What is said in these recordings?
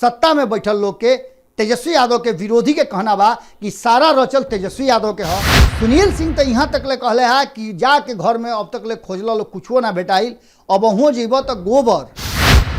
सत्ता में बैठल लोग के तेजस्वी यादव के विरोधी के कहना बा कि सारा रचल तेजस्वी यादव के ह। सुनील सिंह तो यहाँ तक ले कहले है कि जाके घर में अब तक ले खोजल लोग कुछो ना भेटाइल, अब वहाँ जीव तो गोबर।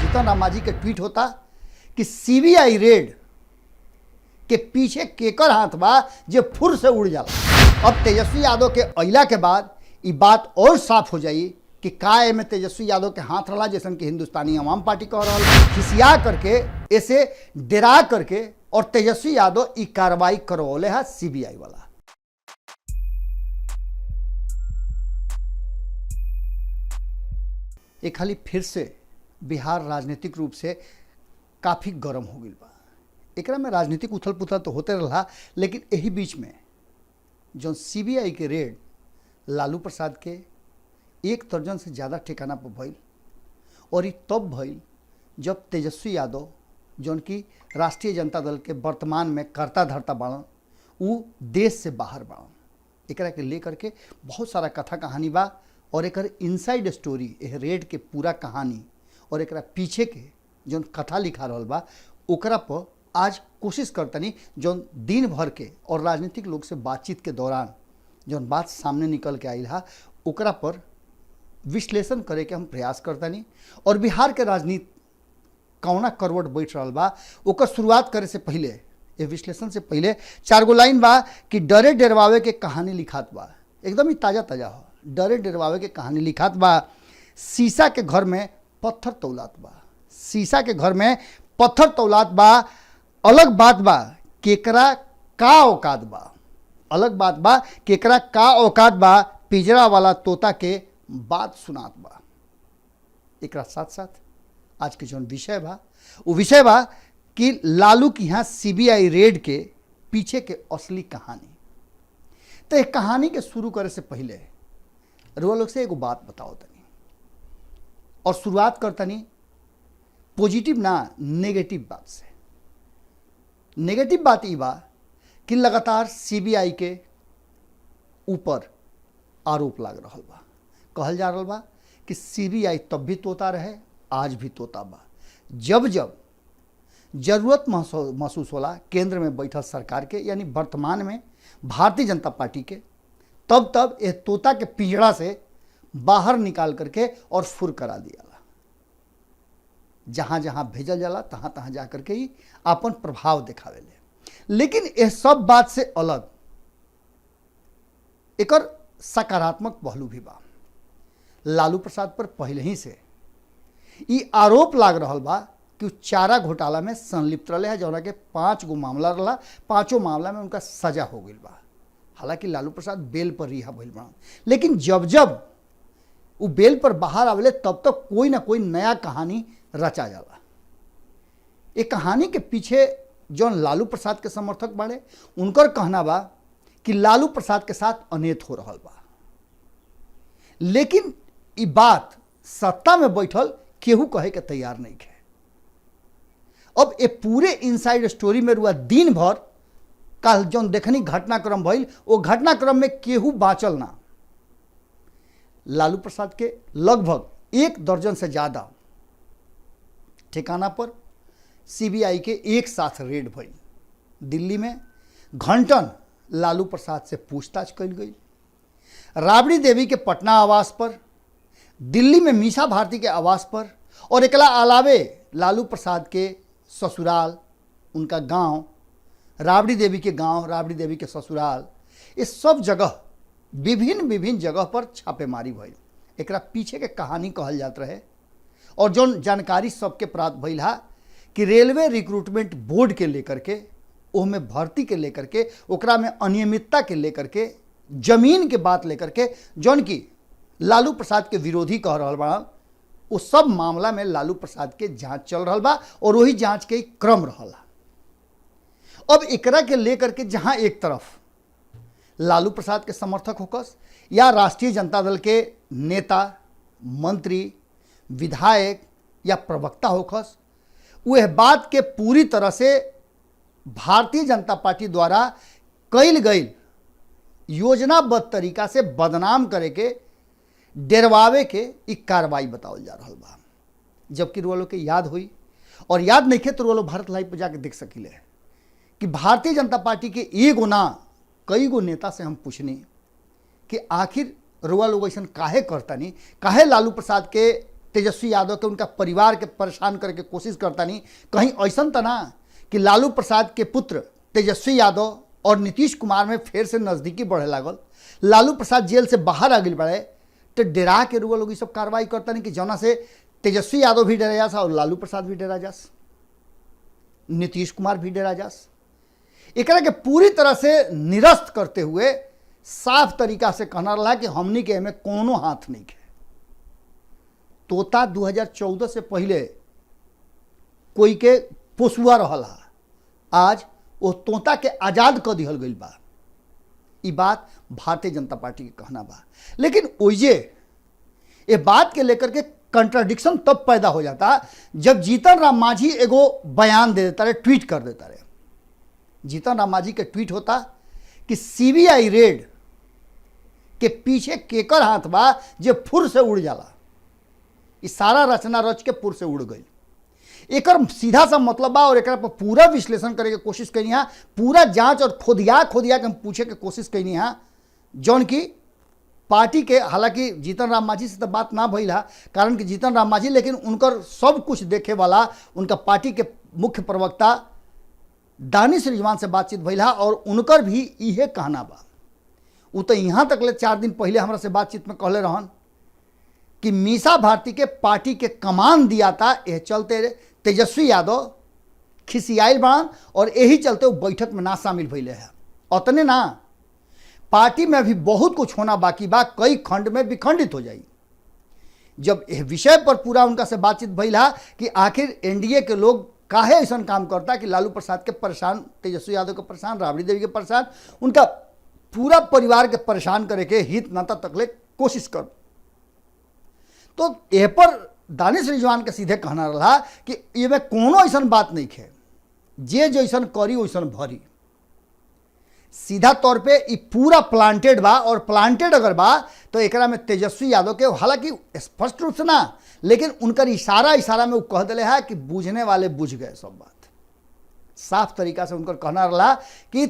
जीतन राम मांझी के ट्वीट होता कि सीबीआई रेड के पीछे केकर हाथ बा जे फुर से उड़ जाला। अब तेजस्वी यादव के अइला के बाद ये बात और साफ हो जाई कि का में तेजस्वी यादव के हाथ रहा, जैसन कि हिंदुस्तानी अवाम पार्टी कह रहा, खिसिया करके ऐसे डरा करके और तेजस्वी यादव ई कार्रवाई करवले है सीबीआई वाला। एक खाली फिर से बिहार राजनीतिक रूप से काफ़ी गर्म हो गई बा। एकरा में राजनीतिक उथल पुथल तो होते रहा, लेकिन यही बीच में जो सीबीआई के रेड लालू प्रसाद के 1 दर्जन से ज़्यादा ठिकाना पर भइल, और ये तब भइल जब तेजस्वी यादव जौन की राष्ट्रीय जनता दल के वर्तमान में कर्ता धर्ता बाड़न, वो देश से बाहर बाड़न। एकरा के लेकर के बहुत सारा कथा कहानी बा, और एकर इनसाइड स्टोरी यह रेड के पूरा कहानी और एकरा पीछे के जौन कथा लिखा रहल बा ओकरा पर आज कोशिश करतनी जौन दिन भर के और राजनीतिक लोग से बातचीत के दौरान जौन बात सामने निकल के आइल हा ओकरा पर विश्लेषण करे के हम प्रयास करतनी। और बिहार के राजनीति कौना करवट बैठ रहा बा ओकर शुरुआत करे से पहले, ये विश्लेषण से पहले 4 गो लाइन बा कि डरे डरवावे के कहानी लिखात बा, एकदम ही ताज़ा ताज़ा हो। डरे डरवावे के कहानी लिखात बा, शीशा के घर में पत्थर तौलात बा, शीशा के घर में पत्थर तौलात बा। अलग बात बा केकरा का औकात बा, अलग बात बा केकरा का औकात बा, पिंजरा वाला तोता के बात सुनात बा। एकरा साथ साथ आज के जौन विषय बा वो विषय बा कि लालू की यहाँ सीबीआई रेड के पीछे के असली कहानी। तो एक कहानी के शुरू करे से पहले रुआ लोग से एगो बात बताओ तनी, और शुरुआत करतनी पॉजिटिव ना नेगेटिव बात से। नेगेटिव बात ई बा कि लगातार सीबीआई के ऊपर आरोप लाग रहा बा, कहल जा रहा बा कि सीबीआई तब भी तोता रहे, आज भी तोता बा। जब जब जरूरत महसूस होला केंद्र में बैठल सरकार के, यानी वर्तमान में भारतीय जनता पार्टी के, तब तब यह तोता के पिंजड़ा से बाहर निकाल करके और फुर करा दिया। जहाँ जहाँ भेजल जाला तहाँ तहाँ जा करके ही अपन प्रभाव दिखावेले। लेकिन यह सब बात से अलग एकर सकारात्मक पहलू भी बा। लालू प्रसाद पर पहले ही से ये आरोप लाग रहा बा कि चारा घोटाला में संलिप्त रहे है, जौना के 5 गो मामला रहा, 5 मामला में उनका सजा हो गई बा। हालांकि लालू प्रसाद बेल पर रिहा भइल बा, लेकिन जब जब वो बेल पर बाहर आवेले तब तक कोई ना कोई नया कहानी रचा जाला। एक कहानी के पीछे जौन लालू प्रसाद के समर्थक बाड़े उनकर कहना बा कि लालू प्रसाद के साथ अनैत हो रहा बा, लेकिन ये बात सत्ता में बैठल केहू कहे के तैयार नहीं है। अब ये पूरे इनसाइड स्टोरी में रुआ दिन भर कल जौन देखनी घटनाक्रम भइल वो घटनाक्रम में केहू बाँचल ना। लालू प्रसाद के लगभग 1 दर्जन से ज़्यादा ठिकाना पर सीबीआई के एक साथ रेड भइल। दिल्ली में घंटन लालू प्रसाद से पूछताछ कल गई, राबड़ी देवी के पटना आवास पर, दिल्ली में मीसा भारती के आवास पर, और एकला अलावे लालू प्रसाद के ससुराल, उनका गांव, राबड़ी देवी के गांव, राबड़ी देवी के ससुराल, इस सब जगह विभिन्न जगह पर छापेमारी भइल। एकरा पीछे के कहानी कहल जात रहे, और जौन जानकारी सबके प्राप्त भइल हा कि रेलवे रिक्रूटमेंट बोर्ड के लेकर के, ओहमें भर्ती के लेकर के, ओकरा में अनियमितता के लेकर के, जमीन के बात लेकर के, जौन की लालू प्रसाद के विरोधी कह रहा बा, वो सब मामला में लालू प्रसाद के जांच चल रहा बा, और वही जांच के क्रम रहा। अब एकरा के लेकर के जहां एक तरफ लालू प्रसाद के समर्थक होकस या राष्ट्रीय जनता दल के नेता, मंत्री, विधायक या प्रवक्ता होकस, वह बात के पूरी तरह से भारतीय जनता पार्टी द्वारा कईल गई योजनाबद्ध तरीका से बदनाम करे के, डरवावे के एक कार्रवाई बतावल जा रहा बा। जबकि रुआ लोग के याद हुई और याद नहीं खे तो वो लोग भारत लाइव पर जाके देख सकिले कि भारतीय जनता पार्टी के एगो ना कई गो नेता से हम पूछनी कि आखिर रुआ लोग ऐसा काहे करता नहीं, काहे लालू प्रसाद के, तेजस्वी यादव के, उनका परिवार के परेशान करके कोशिश करता नहीं। कहीं ऐसा तो ना कि लालू प्रसाद के पुत्र तेजस्वी यादव और नीतीश कुमार में फिर से नज़दीकी बढ़े लागल, लालू प्रसाद जेल से बाहर आ गए बड़े, तो डरा के रुआ लोग ये सब कार्रवाई करता नहीं कि जना से तेजस्वी यादव भी डरा जास और लालू प्रसाद भी डरा जास, नीतीश कुमार भी डरा जास। एकरा के पूरी तरह से निरस्त करते हुए साफ तरीका से कहना रहा कि हमनी के में कोनो हाथ नहीं है। तोता 2014 से पहले कोई के पोसुआ रहा, आज वो तोता के आज़ाद कर दिहल गई बा। ये बात भारतीय जनता पार्टी के कहना बा, लेकिन ओइजे ये बात के लेकर के कंट्राडिक्शन तब पैदा हो जाता जब जीतन राम मांझी एगो बयान दे देता रहे, ट्वीट कर देता रहे। जीतन राम मांझी के ट्वीट होता कि सीबीआई रेड के पीछे केकर हाथ बा जे फुर से उड़ जाला। इस सारा रचना रच के फुर से उड़ गई। एकर सीधा सा मतलब बा और एकरा पर पूरा विश्लेषण करे के कोशिश करी है, पूरा जांच और खोदिया के हम पूछे के कोशिश करी है, जौन की पार्टी के, हालांकि जीतन राम मांझी से तो बात ना भइल है, कारण कि जीतन राम मांझी लेकिन उनकर सब कुछ देखे वाला उनका पार्टी के मुख्य प्रवक्ता दानिश रिजवान से बातचीत भइल है और उनकर भी इहे कहना बा। वो तो यहाँ तक ले 4 दिन पहले हमरा से बातचीत में कहले रहन कि मीसा भारती के पार्टी के कमान दिया था, यह चलते तेजस्वी यादव खिसियाइल बड़न और यही चलते वो बैठक में ना शामिल भइले है। उतने ना, पार्टी में अभी बहुत कुछ होना बाकी बा, कई खंड में विखंडित हो जाई। जब यह विषय पर पूरा उनका से बातचीत भइल है कि आखिर एनडीए के लोग काहे ऐसा काम करता कि लालू प्रसाद के परेशान, तेजस्वी यादव के परेशान, राबड़ी देवी के परेशान, उनका पूरा परिवार के परेशान करे के हित नाता तकले कोशिश कर, तो यह पर दानिश रिजवान के सीधे कहना रहा कि ये में कोनो ऐसा बात नहीं है, जे जैसन करी वैसन भरी। सीधा तौर पे ये पूरा प्लांटेड बा और प्लांटेड अगर बा तो एकरा में तेजस्वी यादव के, हालांकि स्पष्ट रूप से ना, लेकिन उनकर इशारा में वो कह दिले है कि बूझने वाले बुझ गए सब बात। साफ तरीका से उनकर कहना रहा कि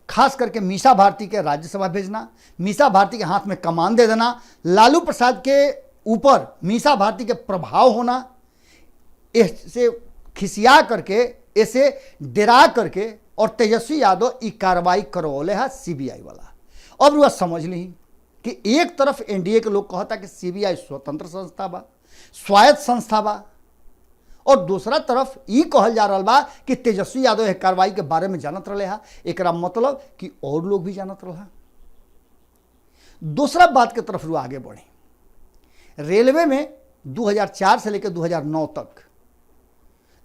खास करके मीसा भारती के राज्यसभा भेजना, मीसा भारती के हाथ में कमान दे देना, लालू प्रसाद के ऊपर मीसा भारती के प्रभाव होना, इससे खिसिया करके, ऐसे डरा करके और तेजस्वी यादव ये कार्रवाई करवले है सीबीआई वाला। अब वह समझ ली कि एक तरफ एनडीए के लोग कहता कि सीबीआई स्वतंत्र संस्था बा, स्वायत्त संस्था बा, और दूसरा तरफ ये कहल जा रहा बा कि तेजस्वी यादव यह कार्रवाई के बारे में जानत रहे है, एक मतलब कि और लोग भी जानत रहा। दूसरा बात के तरफ रुआ आगे बढ़े, रेलवे में 2004 से लेकर 2009 तक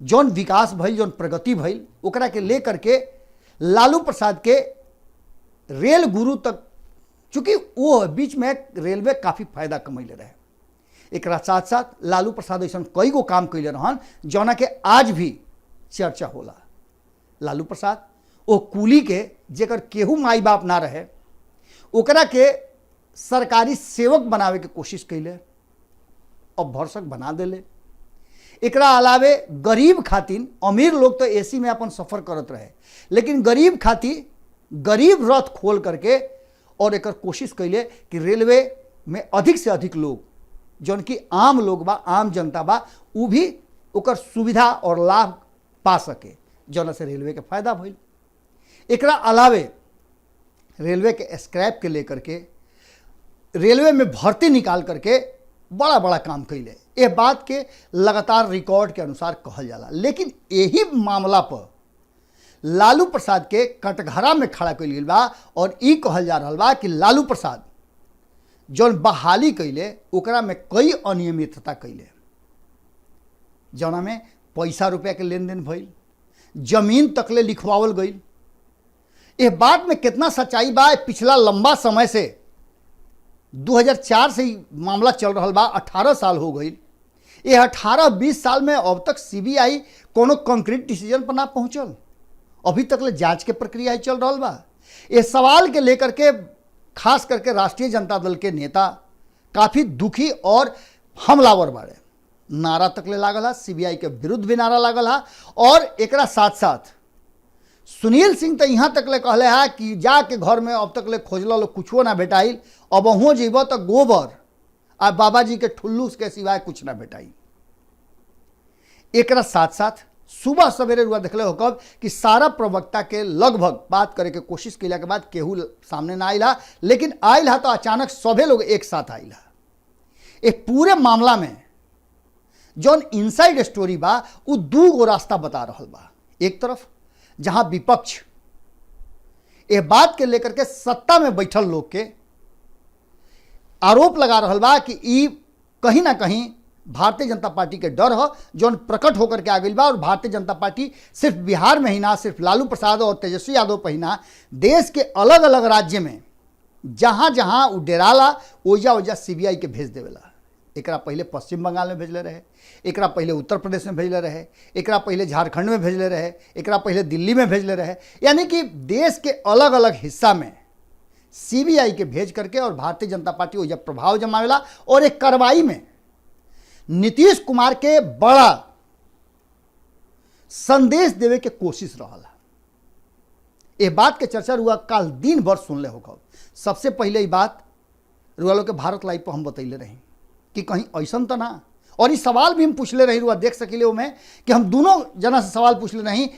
जौन विकास भइल, जौन प्रगति भइल, ओकरा के लेकर के लालू प्रसाद के रेल गुरु तक, चूंकि वो बीच में रेलवे काफ़ी फायदा कमैले रहे, एक साथ साथ लालू प्रसाद ऐसा कई गो काम कैले रहन जौना के आज भी चर्चा होला। लालू प्रसाद वो कुली के जेकर केहू माई बाप ना रहे, ओकरा के सरकारी सेवक बनावे के कोशिश कैले, अब भरसक बना देले। एकरा अलावे गरीब खातिर, अमीर लोग तो एसी में अपन सफ़र करत रहे, लेकिन गरीब खातिर गरीब रथ खोल करके और एक कोशिश कैले कि रेलवे में अधिक से अधिक लोग, जौन की आम लोग बा, आम जनता बा, वो भी ओकर सुविधा और लाभ पा सके, जौन से रेलवे के फायदा भइल। एकरा अलावे रेलवे के स्क्रैप के लेकर के रेलवे में भर्ती निकाल करके बड़ा बड़ा काम कैले। ये बात के लगातार रिकॉर्ड के अनुसार कहल जाला, लेकिन यही मामला पर लालू प्रसाद के कटघरा में खड़ा कैल गई बा और ई कहल जा रहा बा कि लालू प्रसाद जौन बहाली कैले ओकरा में कई अनियमितता कैले, जौना में पैसा रुपया के लेन देन भइल, जमीन तकले लिखवावल गई। यह बात में कितना सच्चाई बा, पिछला लंबा समय से 2004 से ही मामला चल रहा बा, 18 साल हो गई। ये 18-20 साल में अब तक सीबीआई कोनो कंक्रीट डिसीजन पर ना पहुंचल, अभी तक ले जांच के प्रक्रिया चल रहा बा। ये सवाल के लेकर के खास करके राष्ट्रीय जनता दल के नेता काफ़ी दुखी और हमलावर बाड़े। नारा तक ले लागल है, सीबीआई के विरुद्ध भी नारा लागल है। और एकरा साथ साथ सुनील सिंह तो यहाँ तक ले कहले है कि जाके घर में अब तक ले खोजल लो कुछो ना भेटाइल, अब वहाँ जीव तो गोबर आ बाबा जी के ठुल्लू के सिवाय कुछ ना भेटाई। एकरा साथ साथ सुबह सवेरे रुआ देखले हो कब कि सारा प्रवक्ता के लगभग बात करे के कोशिश कैला के बाद केहू सामने ना आइल, लेकिन आइल है तो अचानक सभी लोग एक साथ आइल है। एक पूरे मामला में जौन इनसाइड स्टोरी बा वो दू गो रास्ता बता रहा बा। एक तरफ जहां विपक्ष ये बात के लेकर के सत्ता में बैठल लोग के आरोप लगा रहा बा कि ई कहीं ना कहीं भारतीय जनता पार्टी के डर हो जौन प्रकट होकर के आ गई बा। और भारतीय जनता पार्टी सिर्फ बिहार में ही ना, सिर्फ लालू प्रसाद और तेजस्वी यादव पर ही ना, देश के अलग अलग राज्य में जहां जहां वो डेराला ओजा ओजा सीबीआई के भेज देवेला। एकरा पहले पश्चिम बंगाल में भेजले रहे, एकरा पहले उत्तर प्रदेश में भेजले रहे, एकरा पहले झारखंड में भेजले रहे, एकरा पहले दिल्ली में भेजले रहे। यानी कि देश के अलग अलग हिस्सा में सीबीआई के भेज करके और भारतीय जनता पार्टी ओजा प्रभाव जमावेला। और एक कार्रवाई में नीतीश कुमार के बड़ा संदेश देवे के कोशिश रहा। ये बात के चर्चा रुआ कल दिन भर सुन ले होगा। सबसे पहले ये बात रुआ लोग के भारत लाइव पर हम बतैले रही कि कहीं ऐसा तो ना, और ये सवाल भी हम पूछले रही, रुआ देख सकिले में कि हम दोनों जना से सवाल पूछले नहीं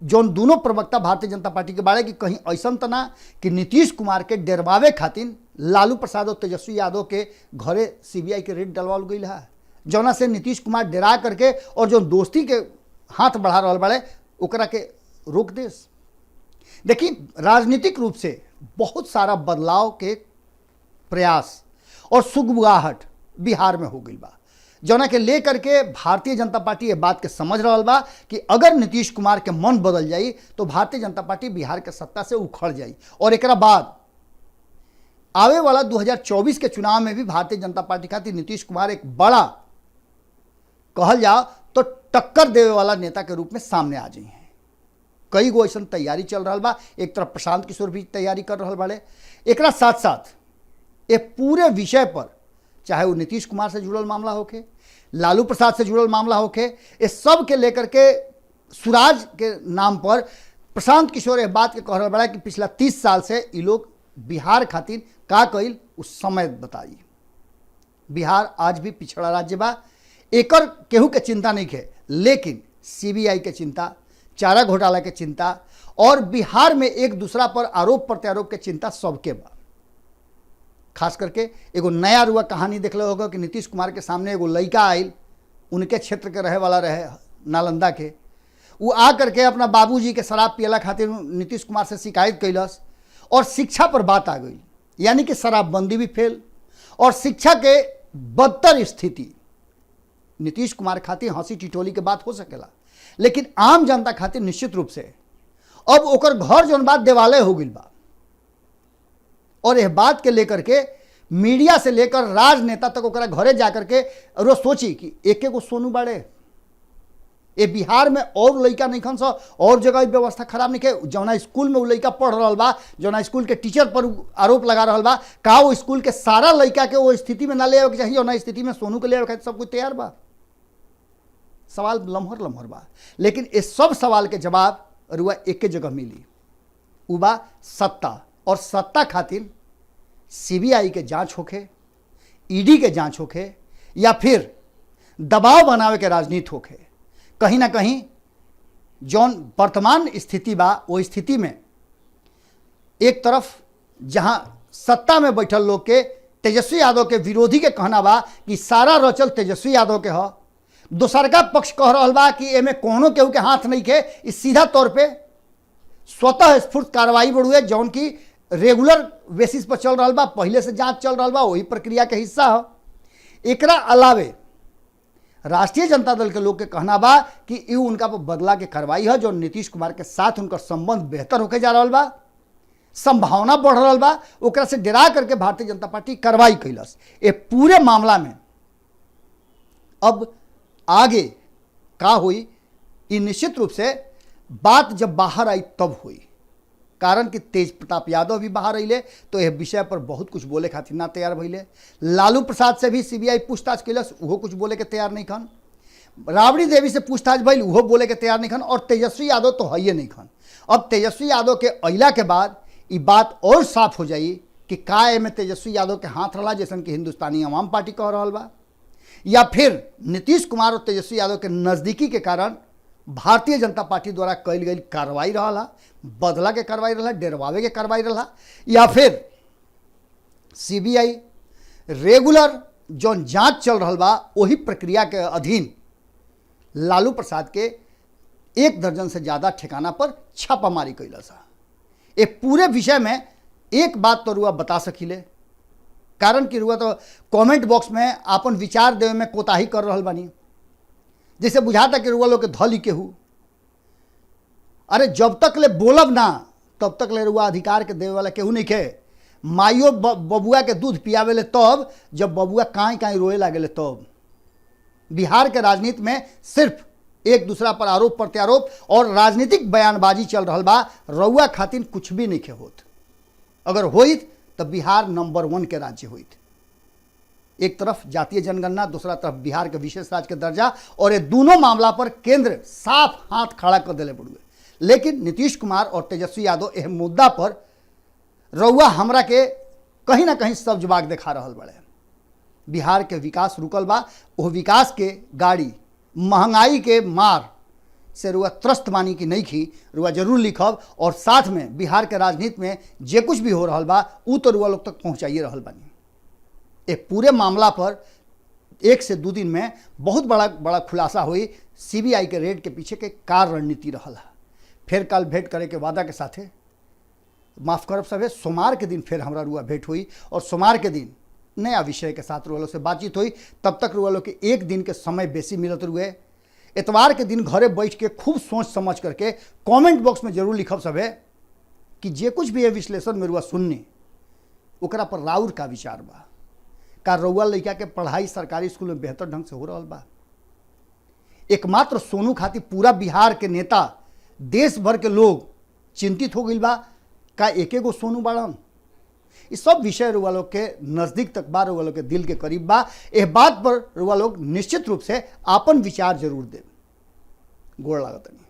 जौन दोनों प्रवक्ता भारतीय जनता पार्टी के बारे कि कहीं ऐसा तो ना कि नीतीश कुमार के डरवावे खातिर लालू प्रसाद और तेजस्वी यादव के घरे सीबीआई के रेड डलवाल गई है, जौना से नीतीश कुमार डरा करके और जो दोस्ती के हाथ बढ़ा रहा बड़े ओकरा के रोक देस। देखिए, राजनीतिक रूप से बहुत सारा बदलाव के प्रयास और सुगबुगाहट बिहार में हो गई बा, जौना के लेकर के भारतीय जनता पार्टी ये बात के समझ रहा बा कि अगर नीतीश कुमार के मन बदल जाई तो भारतीय जनता पार्टी बिहार के सत्ता से उखड़ जाई। और एकरा बाद आवे वाला 2024 के चुनाव में भी भारतीय जनता पार्टी खातिर नीतीश कुमार एक बड़ा कहल जाओ तो टक्कर देवे वाला नेता के रूप में सामने आ जाए हैं। कई गो ऐसा तैयारी चल रहा बा। एक तरफ प्रशांत किशोर भी तैयारी कर रहा बड़े। एकरा साथ साथ ये पूरे विषय पर चाहे वो नीतीश कुमार से जुड़ल मामला होके, लालू प्रसाद से जुड़ल मामला होके, ये सब के लेकर के सुराज के नाम पर प्रशांत किशोर ये बात के कह रहा बड़ा कि पिछला 30 साल से ये लोग बिहार खातिर का कइल उस समय बताई। बिहार आज भी पिछड़ा राज्य बा, एकर केहू के चिंता नहीं है, लेकिन सीबीआई के चिंता, चारा घोटाला के चिंता और बिहार में एक दूसरा पर आरोप प्रत्यारोप के चिंता सबके बा। खास करके एगो नया रुआ कहानी देखले होगा कि नीतीश कुमार के सामने एगो लड़का आयल, उनके क्षेत्र के रहे वाला रहे नालंदा के, वो आ करके अपना बाबूजी के शराब पियला खातिर नीतीश कुमार से शिकायत कैलस और शिक्षा पर बात आ गई। यानी कि शराबबंदी भी फेल और शिक्षा के बदतर स्थिति। नीतीश कुमार खातिर हंसी टिटोली के बात हो सकेला, लेकिन आम जनता खातिर निश्चित रूप से अब ओकर घर जौन बात देवालय हो गई बा। और यह बात के लेकर के मीडिया से लेकर राजनेता तक ओकरा घरे जाकर के और सोची कि एक एक सोनू बाड़े ये बिहार में और लड़का नहीं खन सा और जगह व्यवस्था खराब नहीं है। जौना स्कूल में वो लड़का पढ़ रहा बा, जौना स्कूल के टीचर पर आरोप लगा रहा बा, का वो स्कूल के सारा लड़का के वो स्थिति में ना ले आवे चाहिए, जौना स्थिति में सोनू के ले आवे सब कुछ तैयार बा। सवाल लम्हर लम्हर बा, लेकिन इस सब सवाल के जवाब रुआ एक जगह मिली, उ बा सत्ता। और सत्ता खातिर सीबीआई के जांच होखे, ईडी के जांच होखे या फिर दबाव बनावे के राजनीति होखे, कहीं ना कहीं जौन वर्तमान स्थिति बा वो स्थिति में एक तरफ जहां सत्ता में बैठल लोग के तेजस्वी यादव के विरोधी के कहना बा कि सारा रचल तेजस्वी यादव के ह, दोसरका पक्ष कह रहा बा कि एमे कोनो केहू के हाथ नहीं के। इस सीधा तौर पे स्वतः स्फूर्त कार्रवाई बढ़ुए जौन की रेगुलर बेसिस पर चल रहा बा, पहले से जांच चल रहा बा, वही प्रक्रिया के हिस्सा हो। एकरा अलावे राष्ट्रीय जनता दल के लोग के कहना बा कि ये उनका पर बदला के कार्रवाई है, जो नीतीश कुमार के साथ उनका संबंध बेहतर होके जा रहा बा, संभावना बढ़ रहा बा, ओकरा से डरा करके भारतीय जनता पार्टी कार्रवाई कैलस। ये पूरे मामला में अब आगे का हुई, ये निश्चित रूप से बात जब बाहर आई तब हुई। कारण कि तेज प्रताप यादव भी बाहर अइले तो यह विषय पर बहुत कुछ बोले खातिर ना तैयार भइले। लालू प्रसाद से भी सीबीआई पूछताछ कैलस, उहो कुछ बोले के तैयार नहीं खन। राबड़ी देवी से पूछताछ भइल, उहो बोले के तैयार नहीं खन। और तेजस्वी यादव तो है नहीं खन। अब तेजस्वी यादव के अइला के बाद ये बात और साफ हो जाई कि का एमे तेजस्वी यादव के हाथ रहा, जैसन कि हिंदुस्तानी अवाम पार्टी कह रहा बा, या फिर नीतीश कुमार और तेजस्वी यादव के नज़दीकी के कारण भारतीय जनता पार्टी द्वारा कल गई कार्रवाई रहा, बदला के कार्रवाई रहा, डेरवावे के कार्रवाई रहा, या फिर सीबीआई रेगुलर जो जांच चल रहा बा वही प्रक्रिया के अधीन लालू प्रसाद के 1 दर्जन से ज़्यादा ठिकाना पर छापामारी कैला सा। ये पूरे विषय में एक बात तो रुआ बता सकीले, कारण कि रुआ तो कमेंट बॉक्स में आपन विचार देवे में कोताही कर रहा बानी, जैसे बुझाता कि रुआ लोग के धली के हु। अरे जब तक ले बोलब ना तब तक ले रुआ अधिकार के देवे वाला केहू नहीं के। माइयो बबुआ के दूध पियावे ले तब जब बबुआ काई काई रोए लागे ले तब। बिहार के राजनीति में सिर्फ एक दूसरा पर आरोप प्रत्यारोप और राजनीतिक बयानबाजी चल रहा बा। रउआ खातिर कुछ भी नहीं के होत। अगर होइत तो बिहार नंबर 1 के राज्य होइत। एक तरफ जातीय जनगणना, दूसरा तरफ बिहार के विशेष राज्य के दर्जा, और ये दोनों मामला पर केंद्र साफ हाथ खड़ा कर दिले बड़ुए। लेकिन नीतीश कुमार और तेजस्वी यादव यह मुद्दा पर रउआ हमरा के कहीं ना कहीं सब जवाब दिखा रहा बड़े। बिहार के विकास रुकल बा, वो विकास के गाड़ी महंगाई के मार से रुआ त्रस्त बानी की नहीं खी, रुआ जरूर लिखब। और साथ में बिहार के राजनीति में जे कुछ भी हो रहा बा उ तो रुआ लोग तक पहुँचाइए रहा बानी। एक पूरे मामला पर 1 से 2 दिन में बहुत बड़ा खुलासा हुई सीबीआई के रेड के पीछे के का रणनीति रहा। फिर कल भेंट करे के वादा के साथे माफ करब सभे, सोमवार के दिन फिर हमरा रुआ भेंट हुई और सोमवार के दिन नया विषय के साथ रुआ लोग से बातचीत हुई। तब तक रुआ लोग के 1 दिन के समय बेसी मिलत रुए। इतवार के दिन घरे बैठ के खूब सोच समझ करके कमेंट बॉक्स में जरूर लिखब सभे कि जे कुछ भी ये विश्लेषण में रुआ सुननी ओकरा पर राउर का विचार बा। का रउआ लड़का के पढ़ाई सरकारी स्कूल में बेहतर ढंग से हो रहा बा? एकमात्र सोनू खातिर पूरा बिहार के नेता, देश भर के लोग चिंतित हो गई बा का एके गो सोनू बाड़न? इस सब विषय रुआ लोग के नज़दीक तक बा, रुआ लोग के दिल के करीब बा। यह बात पर रुआ लोग निश्चित रूप से आपन विचार जरूर दें। गोड़ लागत नहीं।